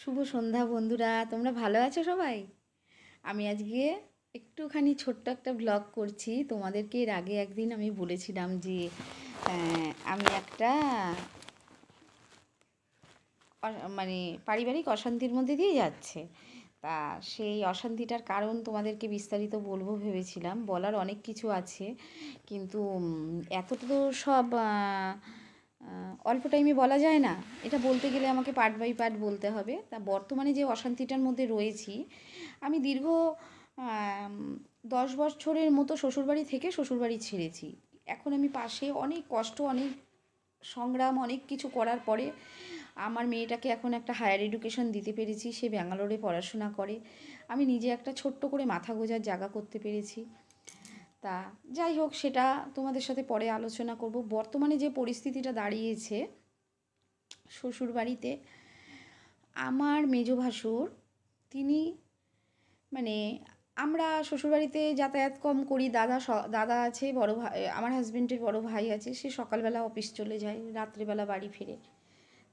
শুভ সন্ধ্যা বন্ধুরা, তোমরা ভালো আছো সবাই? আমি আজকে একটুখানি ছোট্ট একটা ব্লগ করছি তোমাদেরকে। এর আগে একদিন আমি বলেছিলাম যে আমি একটা মানে পারিবারিক অশান্তির মধ্যে দিয়ে যাচ্ছে। তা সেই অশান্তিটার কারণ তোমাদেরকে বিস্তারিত বলবো ভেবেছিলাম। বলার অনেক কিছু আছে, কিন্তু এতটা তো সব অল্প টাইমে বলা যায় না। এটা বলতে গেলে আমাকে পার্ট বাই পার্ট বলতে হবে। তা বর্তমানে যে অশান্তিটার মধ্যে রয়েছি, আমি দীর্ঘ 10 বছরের মতো শ্বশুরবাড়ি থেকে শ্বশুরবাড়ি ছেড়েছি। এখন আমি পাশে অনেক কষ্ট, অনেক সংগ্রাম, অনেক কিছু করার পরে আমার মেয়েটাকে এখন একটা হায়ার এডুকেশন দিতে পেরেছি। সে ব্যাঙ্গালোরে পড়াশোনা করে। আমি নিজে একটা ছোট্ট করে মাথা গোঁজার জায়গা করতে পেরেছি। তা যাই হোক, সেটা তোমাদের সাথে পরে আলোচনা করব। বর্তমানে যে পরিস্থিতিটা দাঁড়িয়েছে শ্বশুরবাড়িতে, আমার মেজ ভাসুর, তিনি মানে আমরা শ্বশুরবাড়িতে যাতায়াত কম করি। দাদা আছে, বড় ভাই, আমার হাজবেন্ডের বড় ভাই আছে। সে সকালবেলা অফিস চলে যায়, রাত্রিবেলা বাড়ি ফিরে।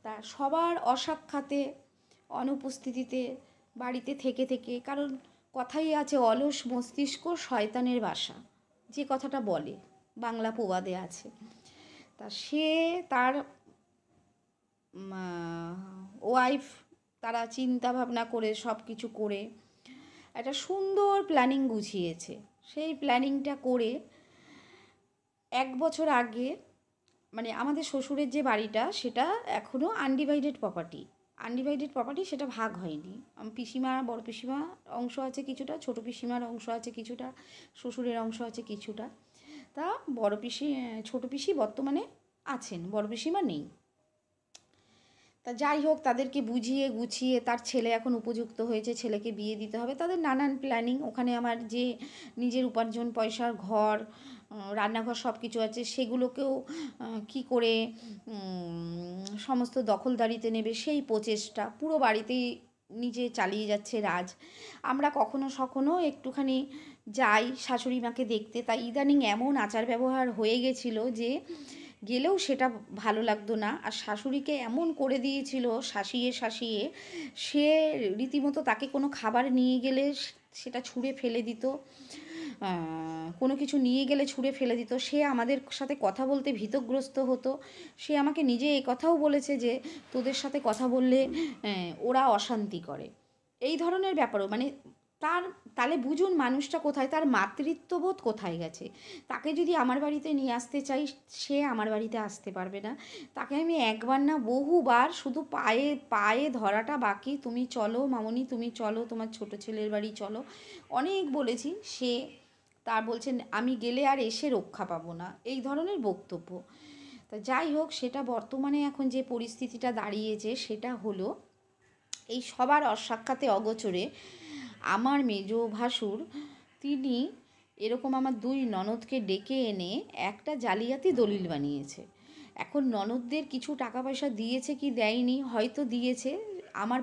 তা সবার অসাক্ষাতে, অনুপস্থিতিতে, বাড়িতে থেকে থেকে, কারণ কথাই আছে অলস মস্তিষ্ক শয়তানের বাসা, যে কথাটা বলে, বাংলা প্রবাদে আছে। তা সে তার ওয়াইফ, তারা চিন্তা ভাবনা করে সব কিছু করে একটা সুন্দর প্ল্যানিং গুছিয়েছে। সেই প্ল্যানিংটা করে 1 বছর আগে, মানে আমাদের শ্বশুরের যে বাড়িটা, সেটা এখনও আনডিভাইডেড প্রপার্টি, সেটা ভাগ হয়নি। পিসিমা, বড় পিসিমা অংশ আছে কিছুটা, ছোট পিসিমার অংশ আছে কিছুটা, শ্বশুরের অংশ আছে কিছুটা। তা ছোট পিসি বর্তমানে আছেন, বড় পিসিমা নেই। তা যাই হোক, তাদেরকে বুঝিয়ে গুছিয়ে, তার ছেলে এখন উপযুক্ত হয়েছে, ছেলেকে বিয়ে দিতে হবে, তাদের নানান প্ল্যানিং। ওখানে আমার যে নিজের উপার্জন পয়সার ঘর, রান্নাঘর সব কিছু আছে, সেগুলোকেও কি করে সমস্ত দখলদারিতে নেবে, সেই প্রচেষ্টা পুরো বাড়িতেই নিজে চালিয়ে যাচ্ছে রাজ। আমরা কখনো সখনো একটুখানি যাই শাশুড়ি মাকে দেখতে। তাই ইদানিং এমন আচার ব্যবহার হয়ে গেছিলো যে গেলেও সেটা ভালো লাগতো না। আর শাশুড়িকে এমন করে দিয়েছিল শাসিয়ে শাসিয়ে, সে রীতিমতো তাকে কোনো খাবার নিয়ে গেলে সেটা ছুঁড়ে ফেলে দিত। কোনো কিছু নিয়ে গেলে ছুঁড়ে ফেলে দিত। সে আমাদের সাথে কথা বলতে ভীতগ্রস্ত হতো। সে আমাকে নিজে এ কথাও বলেছে যে তোদের সাথে কথা বললে ওরা অশান্তি করে। এই ধরনের ব্যাপারও, মানে তাহলে বুঝুন মানুষটা কোথায়, তার মাতৃত্ববোধ কোথায় গেছে। তাকে যদি আমার বাড়িতে নিয়ে আসতে চাই, সে আমার বাড়িতে আসতে পারবে না। তাকে আমি একবার না বহুবার শুধু পায়ে পায়ে ধরাটা বাকি, তুমি চলো মামনি, তুমি চলো, তোমার ছোট ছেলের বাড়ি চলো, অনেক বলেছি। সে তার বলছেন আমি গেলে আর এসে রক্ষা পাবো না, এই ধরনের বক্তব্য। তা যাই হোক, সেটা বর্তমানে এখন যে পরিস্থিতিটা দাঁড়িয়েছে সেটা হলো, এই সবার অসাক্ষাতে অগোচরে আমার মেজ ভাসুর, তিনি এরকম আমার 2 ননদকে ডেকে এনে একটা জালিয়াতি দলিল বানিয়েছে। এখন ননদদের কিছু টাকা পয়সা দিয়েছে কি দেয়নি, হয়তো দিয়েছে। আমার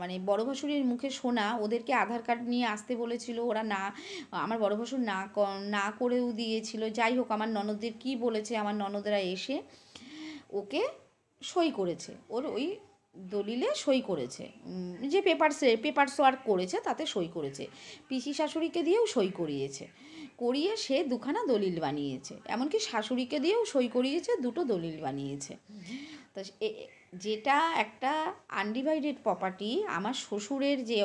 মানে বড় ভাসুরের মুখে শোনা, ওদেরকে আধার কার্ড নিয়ে আসতে বলেছিল, ওরা না, আমার বড় ভাসুর না করেও দিয়েছিল। যাই হোক, আমার ননদদের কি বলেছে, আমার ননদরা এসে ওকে সই করেছে, ওর ওই দলিলে সই করেছে। যে পেপারস ওয়ার্ক করেছে তাতে সই করেছে। পিসি শাশুড়িকে দিয়েও সই করিয়ে সে 2খানা দলিল বানিয়েছে। এমনকি শাশুড়িকে দিয়েও সই করিয়েছে, 2টো দলিল বানিয়েছে। তা যেটা একটা আনডিভাইডেড প্রপার্টি, আমার শ্বশুরের যে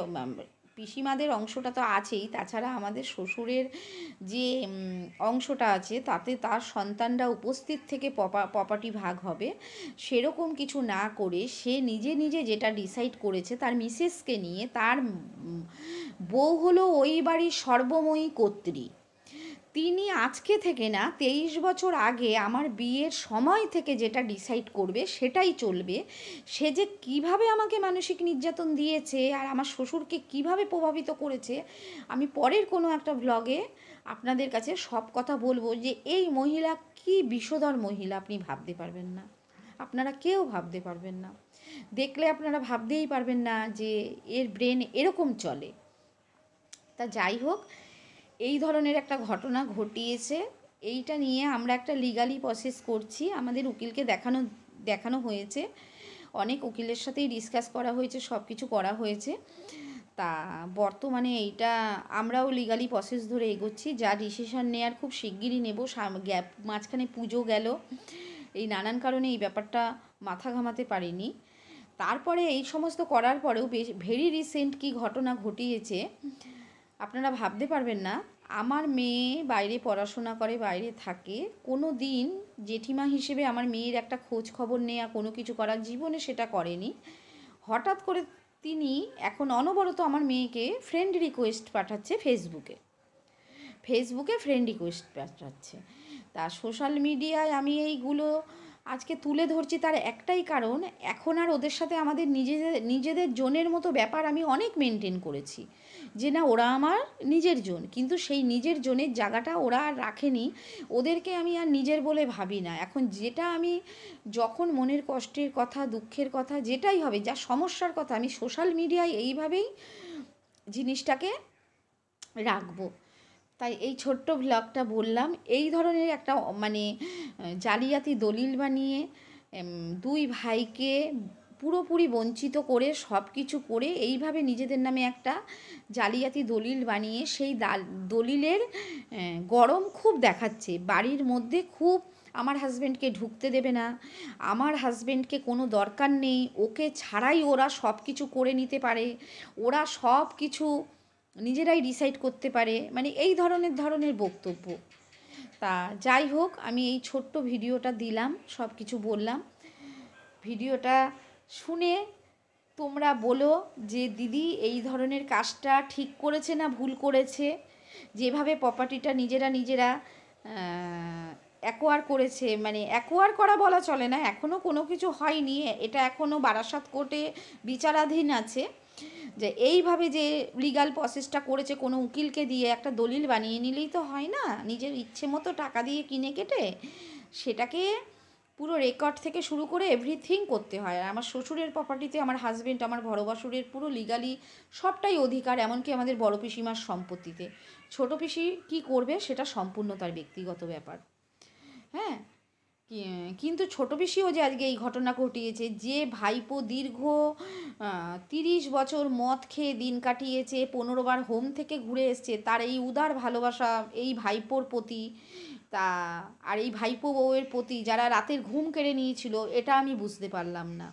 পিসিমাদের অংশটা তো আছেই, তাছাড়া আমাদের শ্বশুরের যে অংশটা আছে, তাতে তার সন্তানরা উপস্থিত থেকে প্রপার্টি ভাগ হবে, সেরকম কিছু না করে সে নিজে নিজে যেটা ডিসাইড করেছে, তার মিসেসকে নিয়ে, তার বউ হলো ওই বাড়ির সর্বময়ী কর্ত্রী। তিনি আজকে থেকে না, 23 বছর আগে আমার বিয়ের সময় থেকে যেটা ডিসাইড করবে সেটাই চলবে। সে যে কিভাবে আমাকে মানসিক নির্যাতন দিয়েছে আর আমার শ্বশুরকে কিভাবে প্রভাবিত করেছে, আমি পরের কোনো একটা ব্লগে আপনাদের কাছে সব কথা বলবো। যে এই মহিলা কি বিষধর মহিলা, আপনি ভাবতে পারবেন না, আপনারা কেউ ভাবতে পারবেন না। দেখলে আপনারা ভাবতেই পারবেন না যে এর ব্রেন এরকম চলে। তা যাই হোক, এই ধরনের একটা ঘটনা ঘটিয়েছে। এইটা নিয়ে আমরা একটা লিগালি প্রসেস করছি, আমাদের উকিলকে দেখানো হয়েছে। অনেক উকিলের সাথেই ডিসকাস করা হয়েছে, সব কিছু করা হয়েছে। তা বর্তমানে এইটা আমরাও লিগালি প্রসেস ধরে এগোচ্ছি, যা ডিসিশন নেওয়ার খুব শিগগিরই নেব। গ্যাপ মাঝখানে পুজো গেল, এই নানান কারণে এই ব্যাপারটা মাথা ঘামাতে পারিনি। তারপরে এই সমস্ত করার পরেও বেশ ভেরি রিসেন্ট কি ঘটনা ঘটিয়েছে আপনারা ভাবতে পারবেন না। আমার মেয়ে বাইরে পড়াশোনা করে, বাইরে থাকে, কোনো দিন জেঠিমা হিসেবে আমার মেয়ের একটা খোঁজ খবর নেওয়া, কোনো কিছু করার জীবনে সেটা করেনি। হঠাৎ করে তিনি এখন অনবরত আমার মেয়েকে ফ্রেন্ড রিকোয়েস্ট পাঠাচ্ছে ফেসবুকে ফ্রেন্ড রিকোয়েস্ট পাঠাচ্ছে। তা সোশ্যাল মিডিয়ায় আমি এইগুলো আজকে তুলে ধরছি তার একটাই কারণ, এখন আর ওদের সাথে আমাদের নিজেদের জনের মতো ব্যাপার আমি অনেক মেনটেন করেছি, যে না ওরা আমার নিজের জন, কিন্তু সেই নিজের জনের জায়গাটা ওরা আর রাখেনি। ওদেরকে আমি আর নিজের বলে ভাবি না। এখন যেটা আমি যখন মনের কষ্টের কথা, দুঃখের কথা, যেটাই হবে, যা সমস্যার কথা, আমি সোশ্যাল মিডিয়ায় এইভাবেই জিনিসটাকে রাখবো। তাই এই ছোট্ট ভ্লগটা বললাম। এই ধরনের একটা মানে জালিয়াতি দলিল বানিয়ে দুই ভাইকে পুরোপুরি বঞ্চিত করে সব কিছু করে এইভাবে নিজেদের নামে একটা জালিয়াতি দলিল বানিয়ে সেই দলিলের গরম খুব দেখাচ্ছে। বাড়ির মধ্যে খুব আমার হাজব্যান্ডকে ঢুকতে দেবে না, আমার হাজব্যান্ডকে কোনো দরকার নেই, ওকে ছাড়াই ওরা সব কিছু করে নিতে পারে, ওরা সব কিছু নিজেরাই ডিসাইড করতে পারে, মানে এই ধরনের বক্তব্য। তা যাই হোক, আমি এই ছোট্ট ভিডিওটা দিলাম, সব কিছু বললাম। ভিডিওটা শুনে তোমরা বলো যে দিদি এই ধরনের কাজটা ঠিক করেছে না ভুল করেছে। যেভাবে প্রপার্টিটা নিজেরা অ্যাকোয়ার করেছে, মানে অ্যাকোয়ার করা বলা চলে না, এখনও কোনো কিছু হয়নি, এটা এখনও বারাসাত কোর্টে বিচারাধীন আছে। যে এইভাবে যে লিগাল প্রসেসটা করেছে, কোনো উকিলকে দিয়ে একটা দলিল বানিয়ে নিলেই তো হয় না, নিজের ইচ্ছে মতো টাকা দিয়ে কিনে কেটে সেটাকে পুরো রেকর্ড থেকে শুরু করে এভরিথিং করতে হয়। আর আমার শ্বশুরের প্রপার্টিতে আমার হাজব্যান্ড, আমার বড় বাসুরের পুরো লিগালি সবটাই অধিকার, এমনকি আমাদের বড় পিসিমার সম্পত্তিতে। ছোটো পিসি কী করবে সেটা সম্পূর্ণ তার ব্যক্তিগত ব্যাপার। হ্যাঁ, কিন্তু ছোটো পিসিও যে আজকে এই ঘটনা ঘটিয়েছে, যে ভাইপো দীর্ঘ 30 বছর মদ খেয়ে দিন কাটিয়েছে, 15 বার হোম থেকে ঘুরে এসছে, তার এই উদার ভালোবাসা এই ভাইপোর প্রতি, তা আর এই ভাইপো বউয়ের প্রতি যারা রাতের ঘুম কেড়ে নিয়েছিল, এটা আমি বুঝতে পারলাম না।